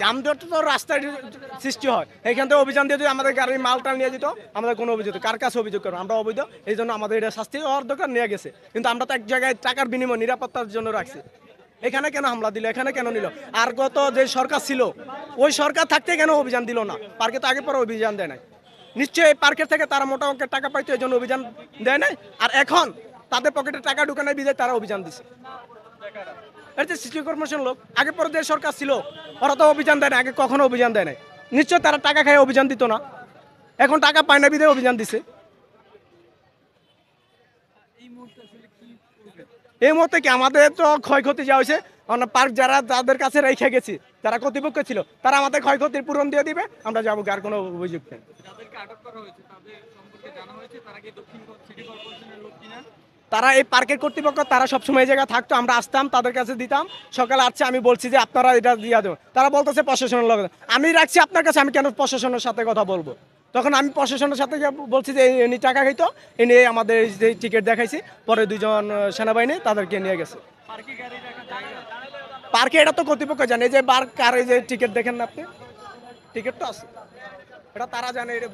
যানজট তো রাস্তায় সৃষ্টি হয়, এখান থেকে অভিযান দিয়ে যদি আমাদের গাড়ির মালটা নিয়ে যেত, আমাদের কোনো অভিযোগ, কার কাছে অভিযোগ করবো? আমরা অবৈধ, এই জন্য আমাদের এটা শাস্তি হওয়ার দরকার, নিয়ে গেছে। কিন্তু আমরা তো এক জায়গায় টাকার বিনিময় নিরাপত্তার জন্য রাখছি, এখানে কেন হামলা দিল, এখানে কেন নিল? আর গত যে সরকার ছিল, ওই সরকার থাকতে কেন অভিযান দিল না? পার্কে তো আগে পরে অভিযান দেয় নাই, নিশ্চয়ই এই পার্কের থেকে তারা মোটা অঙ্কের টাকা পাইতো, এই জন্য অভিযান দেয় নাই। আর এখন তাদের পকেটে টাকা ঢুকানোর বিধায় তারা অভিযান দিছে। এটা যে সিটি কর্পোরেশন লোক, আগে পরে যে সরকার ছিল ওরা তো অভিযান দেয় না, আগে কখনো অভিযান দেয় নাই। নিশ্চয় তারা টাকা খায় অভিযান দিত না, এখন টাকা পায় না বিধায় অভিযান দিছে। এই মুহূর্তে কি আমাদের তো ক্ষয়ক্ষতি যা হয়েছে, পার্ক যারা যাদের কাছে রেখে গেছি, যারা কর্তৃপক্ষ ছিল, তারা আমাদের ক্ষয়ক্ষতির পূরণ দিয়ে দিবে, আমরা যাবো, আর কোনো অভিযোগ নেই। তারা এই পার্কের কর্তৃপক্ষ, তারা সবসময় এই জায়গায় থাকতো, আমরা আসতাম তাদের কাছে দিতাম, সকালে আসছে, আমি বলছি যে আপনারা এটা দিয়ে দেবেন, তারা বলতেছে প্রশাসনের লোক। আমি রাখছি আপনার কাছে, আমি কেন প্রশাসনের সাথে কথা বলবো? তখন আমি প্রশাসনের সাথে গিয়ে বলছি যে এনি টাকা খাইতো, এনে আমাদের যে টিকিট দেখাইছি, পরে দুজন সেনাবাহিনী তাদেরকে নিয়ে গেছে। পার্কে এটা তো কর্তৃপক্ষ জানে, এই যে বার কার এই যে টিকিট দেখেন না আপনি, টিকিট তো আছে, এটা তারা জানে, এটা